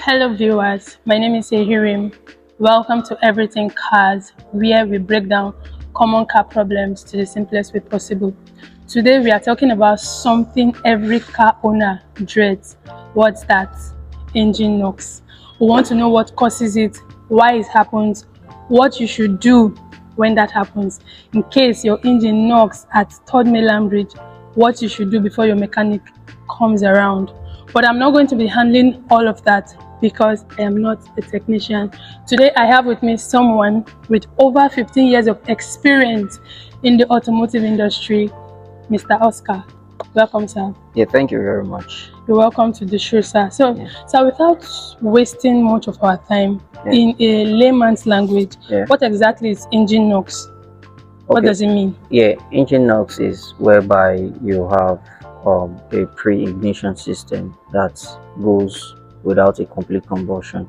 Hello viewers, my name is Ehirim. Welcome to Everything Cars, where we break down common car problems to the simplest way possible. Today we are talking about something every car owner dreads. What's that? Engine knocks. We want to know what causes it, why it happens, what you should do when that happens. In case your engine knocks at Third Mainland Bridge, what you should do before your mechanic comes around. But I'm not going to be handling all of that because I am not a technician. Today I have with me someone with over 15 years of experience in the automotive industry, Mr. Oscar. Welcome, sir. Yeah, thank you very much. You're welcome to the show, sir. So, sir, without wasting much of our time, in a layman's language, what exactly is engine knocks? What does it mean? Yeah, engine knocks is whereby you have a pre-ignition system that goes without a complete combustion.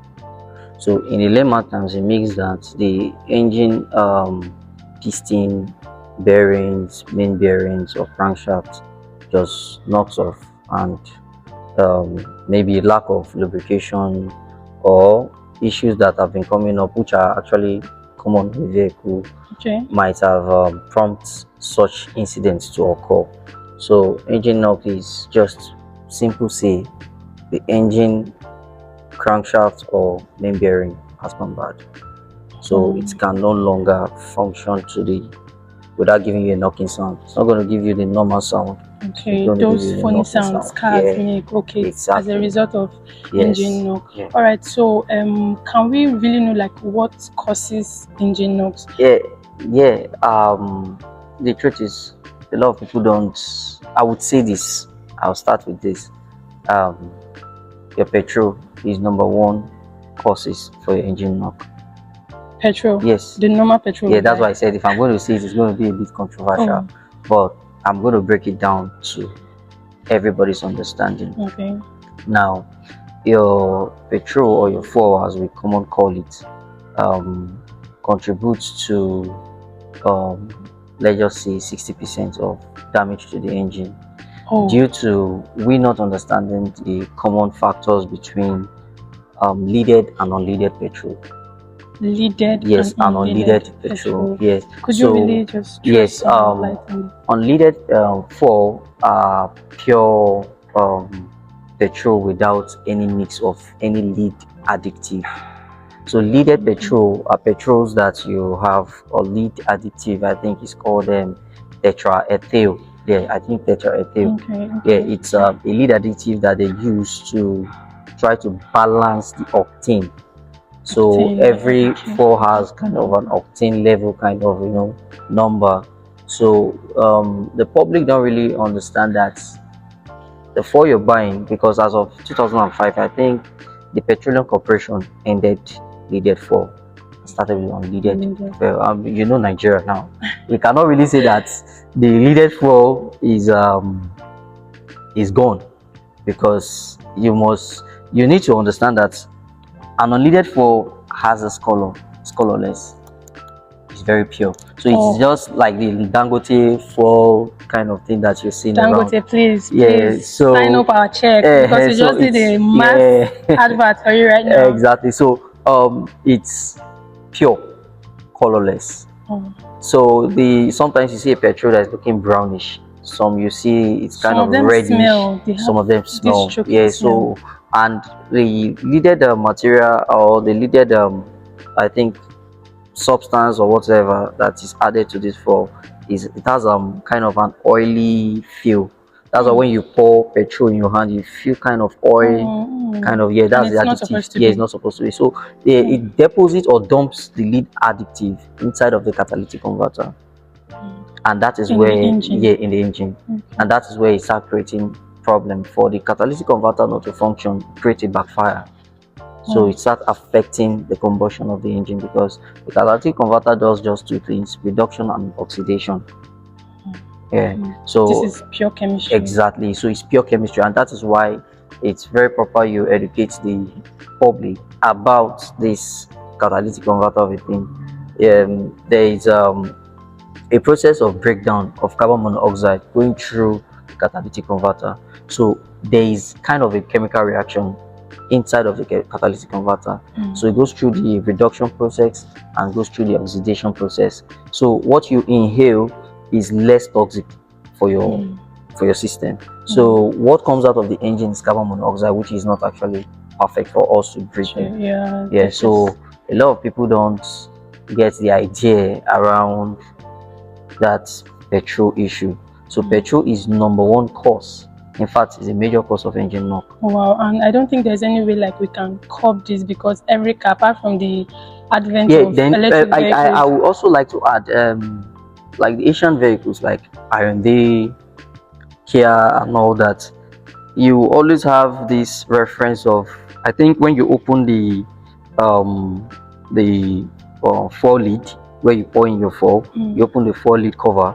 So in a layman terms, it means that the engine piston, bearings, main bearings or crankshaft just knocks off, and maybe lack of lubrication or issues that have been coming up, which are actually common with vehicle, might have prompted such incidents to occur. So engine knock is just simple say the engine crankshaft or main bearing has gone bad, so it can no longer function to the without giving you a knocking sound. It's not going to give you the normal sound. Okay, those funny sounds cars make. Okay, exactly. As a result of engine knock. All right, so can we really know like what causes engine knocks? The truth is a lot of people don't. I would say this. I'll start with this. Your petrol is number one causes for your engine knock. Petrol? Yes. The normal petrol? Yeah, that's why I said if I'm going to say it, it's going to be a bit controversial, but I'm going to break it down to everybody's understanding. Okay. Now, your petrol or your fuel, as we commonly call it, contributes to, let's just say, 60% of damage to the engine, due to we not understanding the common factors between leaded and unleaded petrol. Leaded, yes, and unleaded petrol. Yes. Could you really just unleaded fuel are pure petrol without any mix of any lead additive. So leaded petrol are petrols that you have a lead additive. I think it's called tetraethyl. Yeah, I think tetraethyl. Yeah, it's a lead additive that they use to try to balance the octane. So every fuel has kind of an octane level kind of number. So the public don't really understand that the fuel you're buying, because as of 2005 I think the Petroleum Corporation ended leaded fuel, started with unleaded fuel. You know Nigeria now, we cannot really say that the leaded fuel is gone, because you need to understand that an unleaded fuel has a colorless. It's very pure. So it's just like the Dangote fuel kind of thing that you see around. Dangote, please so sign up our check, because you just did a mass advert for you right now. Exactly. So it's pure, colorless. So sometimes you see a petrol that is looking brownish. Some you see it's kind of reddish. Some of them smell. So and the leaded material or the leaded I think substance or whatever that is added to this fuel it has kind of an oily feel. That's why when you pour petrol in your hand you feel kind of oil, kind of that's the additive. It's not supposed to be. So it deposits or dumps the lead additive inside of the catalytic converter, and that is where in the engine, and that is where it starts creating problem for the catalytic converter not to function, create a backfire. So it starts affecting the combustion of the engine, because the catalytic converter does just two things: reduction and oxidation. So this is pure chemistry. Exactly. So it's pure chemistry, and that is why it's very proper you educate the public about this catalytic converter of a thing. There is a process of breakdown of carbon monoxide going through the catalytic converter. So there is kind of a chemical reaction inside of the catalytic converter. So it goes through the reduction process and goes through the oxidation process. So what you inhale is less toxic for your system. So what comes out of the engine is carbon monoxide, which is not actually perfect for us to breathe in. Yeah. So a lot of people don't get the idea around that petrol issue. So petrol is number one cause. In fact, it's a major cause of engine knock. Wow, and I don't think there's any way like we can curb this, because every car, apart from the advent of electric vehicles. I would also like to add, like the Asian vehicles like Hyundai, Kia, and all that, you always have this reference of, I think when you open the fuel lid where you pour in your fuel, you open the fuel lid cover,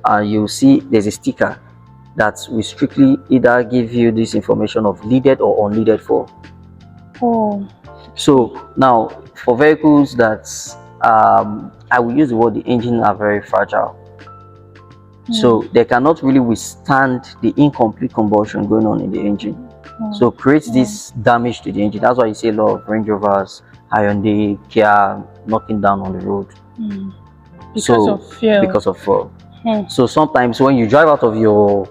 and you see there's a sticker that will strictly either give you this information of leaded or unleaded fuel. So now for vehicles that I will use the word, the engine are very fragile. So they cannot really withstand the incomplete combustion going on in the engine. So creates this damage to the engine. That's why you see a lot of Range Rovers, Hyundai, Kia knocking down on the road. Because of fuel. Because of fuel. So sometimes when you drive out of your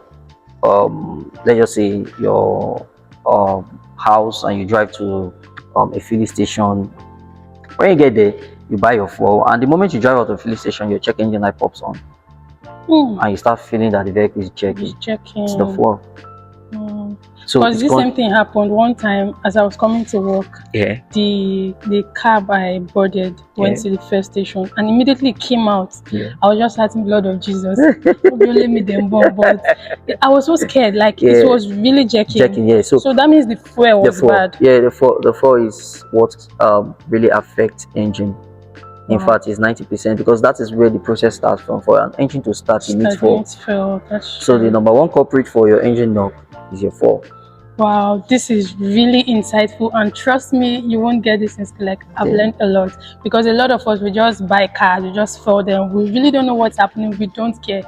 let's just say your house and you drive to a filling station, when you get there, you buy your fuel, and the moment you drive out of the filling station, your check engine light pops on. And you start feeling that the vehicle is checking. It's the fuel. So because this same thing happened one time as I was coming to work. The cab I boarded went to the first station, and immediately it came out. I was just shouting, "Blood of Jesus!" Let me them bomb, but I was so scared. Like it was really jacking. So that means the fuel was bad. The fuel is what really affects engine. In fact, it's 90%, because that is where the process starts from. For an engine to start, it needs fuel. So the number one culprit for your engine knock is your fuel. Wow, this is really insightful, and trust me, you won't get this in like I've learned a lot, because a lot of us, we just buy cars, we just fuel them, we really don't know what's happening, we don't care.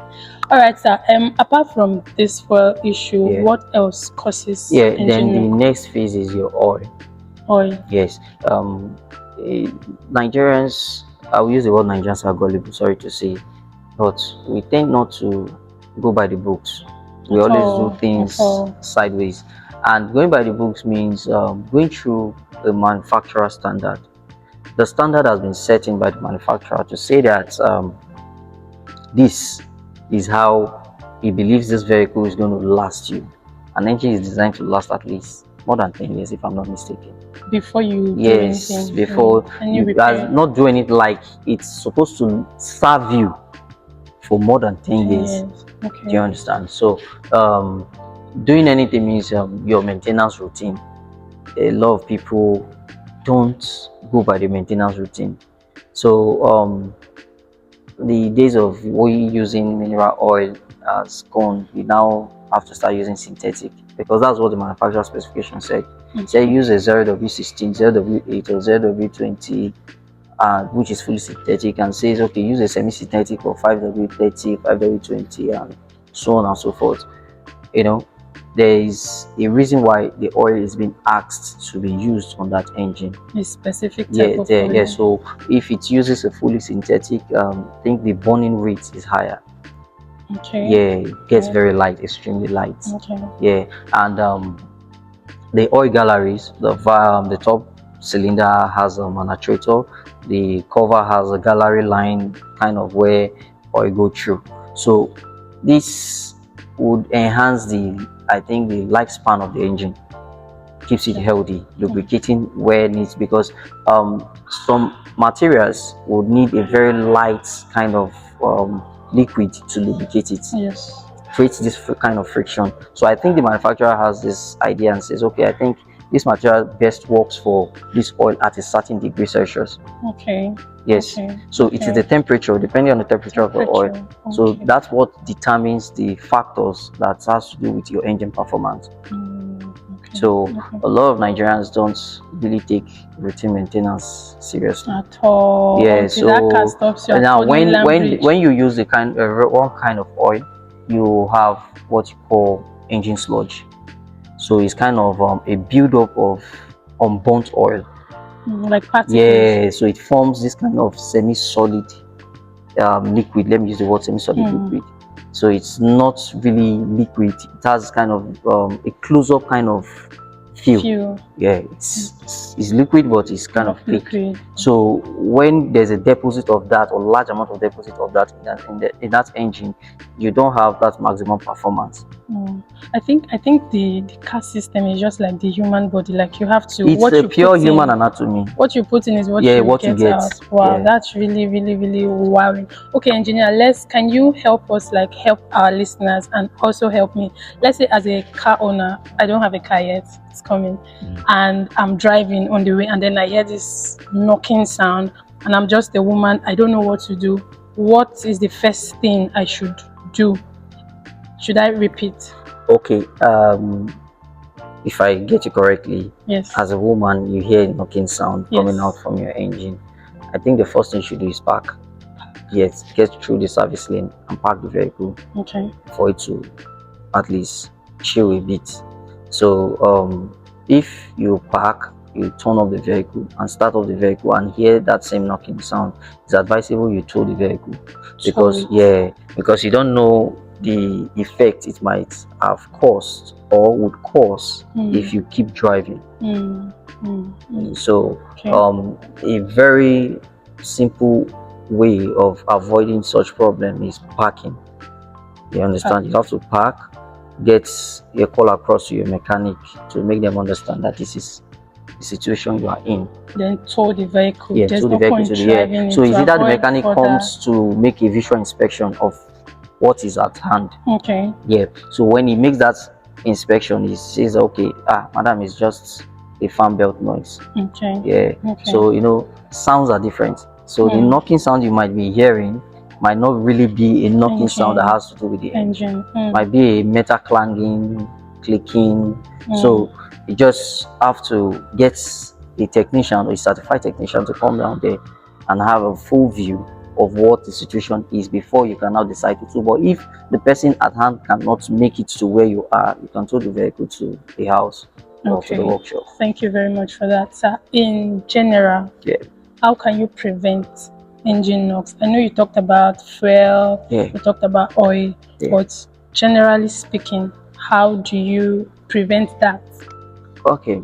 All right, sir. Apart from this fuel issue, what else causes engine then the knock? next phase is your oil. Yes. Nigerians, I will use the word Nigerians are gullible, sorry to say, but we tend not to go by the books. We always do things sideways, and going by the books means going through the manufacturer standard. The standard has been set in by the manufacturer to say that this is how he believes this vehicle is going to last you. An engine is designed to last at least more than 10 years, if I'm not mistaken. Before you do anything, before you are not doing it, like it's supposed to serve you for more than 10 years. Do you understand? So doing anything means your maintenance routine. A lot of people don't go by the maintenance routine. So the days of we using mineral oil has gone. We now have to start using synthetic, because that's what the manufacturer specification said. They use a 0W16, 0W8 or 0W20, which is fully synthetic, and says okay, use a semi-synthetic or 5W30, 5W20, and so on and so forth. You know, there is a reason why the oil is being asked to be used on that engine. A specific type of oil. So if it uses a fully synthetic, I think the burning rate is higher. It gets very light, extremely light. And the oil galleries, the top cylinder has an actuator, the cover has a gallery line kind of where oil go through. So this would enhance the lifespan of the engine, keeps it healthy, lubricating where it needs, because some materials would need a very light kind of liquid to lubricate it. Creates this kind of friction. So I think the manufacturer has this idea and says, okay, I think this material best works for this oil at a certain degree Celsius. So it is the temperature, depending on the temperature of the oil. So that's what determines the factors that has to do with your engine performance. So a lot of Nigerians don't really take routine maintenance seriously at all. So now when you use the one kind of oil, you have what you call engine sludge. So it's kind of a build-up of unburnt oil. Like particles. Yeah, so it forms this kind of semi-solid liquid. Let me use the word semi-solid liquid. So it's not really liquid. It has kind of a close-up kind of feel. Yeah, it's liquid, but it's kind of liquid. So when there's a deposit of that, or large amount of deposit of that in that engine, you don't have that maximum performance. I think the car system is just like the human body. Like you have to. It's a pure human anatomy. What you put in is what you get out. Wow, that's really, really, really worrying. Okay, engineer, can you help us, like help our listeners and also help me? Let's say as a car owner, I don't have a car yet. It's coming, and I'm driving on the way, and then I hear this knocking sound, and I'm just a woman. I don't know what to do. What is the first thing I should do? Should I repeat? Okay. If I get you correctly, yes. As a woman, you hear a knocking sound coming out from your engine. I think the first thing you should do is park. Yes, get through the service lane and park the vehicle. Okay. For it to at least chill a bit. So if you park, you turn off the vehicle and start off the vehicle and hear that same knocking sound, it's advisable you tow the vehicle, because you don't know the effect it might have caused or would cause if you keep driving. So a very simple way of avoiding such problem is parking. You understand? You have to park, get a call across to your mechanic to make them understand that this is the situation you are in. Then tow the vehicle. Yeah, tow the vehicle to the air. So it's either the mechanic comes to make a visual inspection of what is at hand. Okay. Yeah. So when he makes that inspection, he says, okay, madam, it's just a fan belt noise. Okay. Yeah. Okay. So sounds are different. So the knocking sound you might be hearing might not really be a knocking sound that has to do with the engine. Might be a metal clanging, clicking. So you just have to get a technician or a certified technician to come down there and have a full view of what the situation is before you can now decide to tow. But if the person at hand cannot make it to where you are, you can tow the vehicle to the house or to the workshop. Thank you very much for that, sir. In general, how can you prevent engine knocks? I know you talked about fuel, you talked about oil, but generally speaking, how do you prevent that? Okay.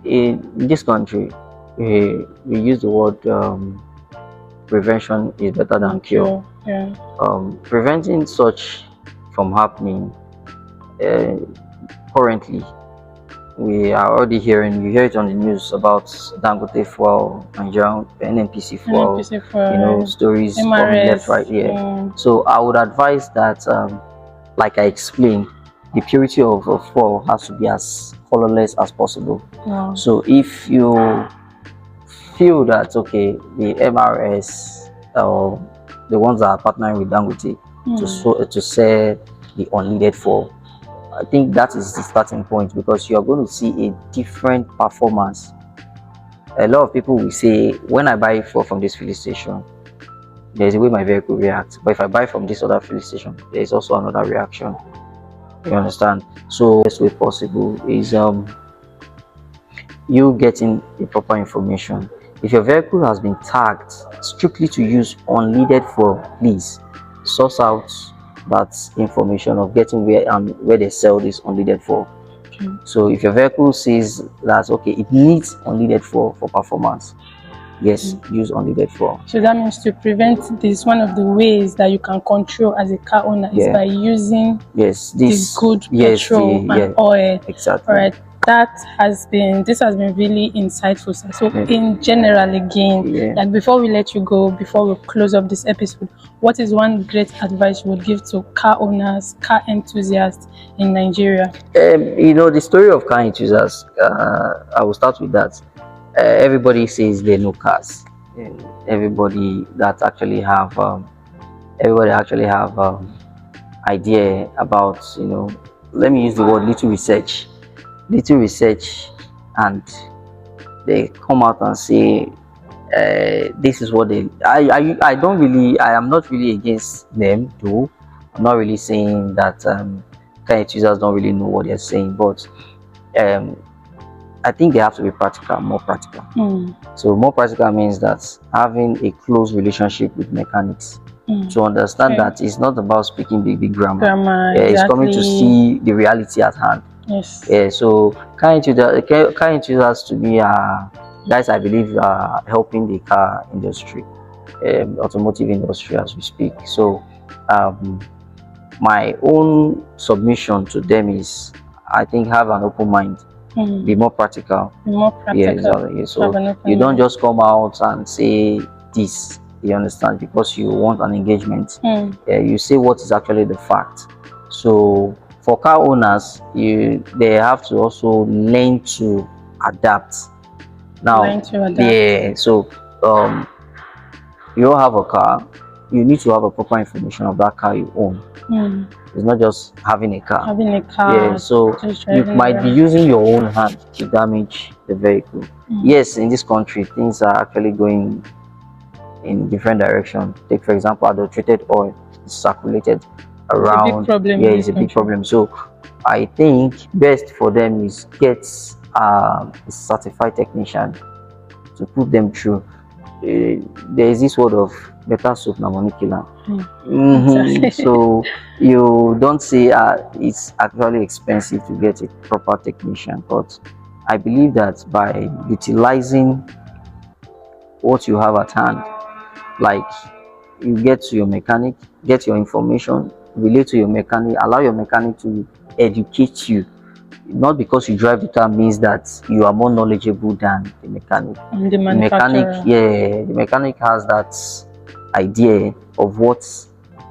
In this country, we use the word prevention is better than cure. Yeah. Preventing such from happening, currently we are already hearing, you hear it on the news about Dangote fuel, Nigerian NNPC fuel, stories MRS, coming left, right here. So I would advise that, like I explained, the purity of fuel has to be as colorless as possible. So if you feel that, okay, the MRS or the ones that are partnering with Dangote to sell the unleaded fuel, I think that is the starting point, because you are going to see a different performance. A lot of people will say, when I buy fuel from this filling station, there's a way my vehicle reacts, but if I buy from this other filling station, there is also another reaction. You understand? So the best way possible is you getting the proper information. If your vehicle has been tagged strictly to use unleaded fuel, please source out that information of getting where they sell this unleaded fuel. So if your vehicle says that, okay, it needs unleaded fuel for performance, yes, use unleaded fuel. So that means to prevent this, one of the ways that you can control as a car owner is by using this good petrol and oil. Exactly. All right. This has been really insightful, sir. So in general, again, like before we let you go, before we close up this episode, what is one great advice you would give to car owners, car enthusiasts in Nigeria? The story of car enthusiasts, I will start with that. Everybody says they know cars. Everybody actually have idea about, let me use the word little research, and they come out and say this is what they I am not really against them, though. I'm not really saying that current users don't really know what they're saying, but I think they have to be practical, more practical. So more practical means that having a close relationship with mechanics to understand that it's not about speaking big grammar. It's coming to see the reality at hand. Yes. So current users to me are guys I believe are helping the car industry, automotive industry as we speak. So my own submission to them is, I think, have an open mind. Be more practical. Yeah, exactly. So you don't just come out and say this, you understand, because you want an engagement. You say what is actually the fact. So for car owners, they have to also learn to adapt. Now, so you have a car, you need to have a proper information of that car you own. It's not just having a car. Yeah, so you might be using your own hand to damage the vehicle. Yes, in this country, things are actually going in different directions. Take, for example, adulterated oil is circulated around. It's a big problem. So I think best for them is get a certified technician to put them through. There is this word of better soap na money killer. Exactly. So you don't say it's actually expensive to get a proper technician, but I believe that by utilizing what you have at hand, like you get to your mechanic, get your information, relate to your mechanic, allow your mechanic to educate you. Not because you drive the car means that you are more knowledgeable than the mechanic. The mechanic has that idea of what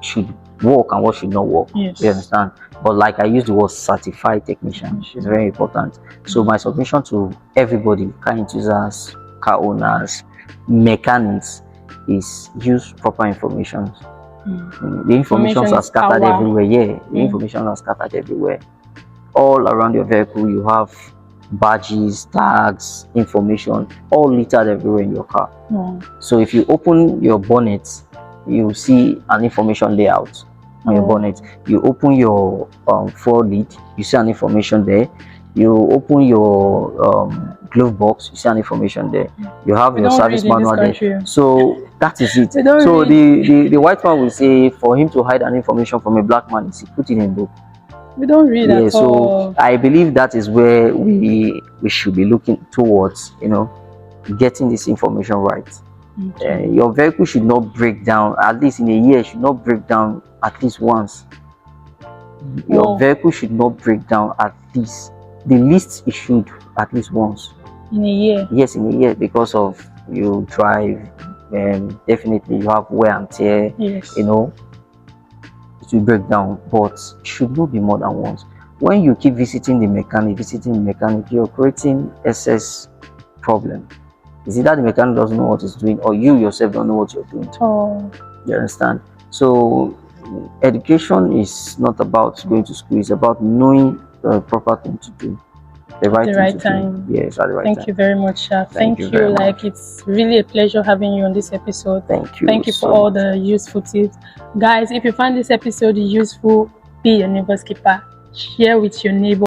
should work and what should not work. Yes. You understand? But like I use the word certified technician, it's very important. So my submission to everybody, car enthusiasts, car owners, mechanics, is use proper information. The information are scattered everywhere. The information are scattered everywhere. All around your vehicle, you have badges, tags, information, all littered everywhere in your car. So if you open your bonnet, you see an information layout on your bonnet. You open your forward lid, you see an information there. You open your glove box, you see an information there. You have your service manual there. So that is it. So the white man will say for him to hide an information from a black man is he put in a book. We don't read at all. So I believe that is where we should be looking towards, getting this information right. Your vehicle should not break down, at least in a year, should not break down at least once. Your vehicle should not break down at least, the least it should at least once. In a year? Yes, in a year, because of you drive, definitely you have wear and tear, yes. It will break down, but should not be more than once. When you keep visiting the mechanic, you're creating excess problem. Is it that the mechanic doesn't know what he's doing, or you yourself don't know what you're doing? You understand? So education is not about going to school, it's about knowing the proper thing to do. The right time. Yes, at the right time. Thank you very much, Sha. Thank you. It's really a pleasure having you on this episode. Thank you. Thank you for all the useful tips. Guys, if you find this episode useful, be your neighbor's keeper. Share with your neighbor.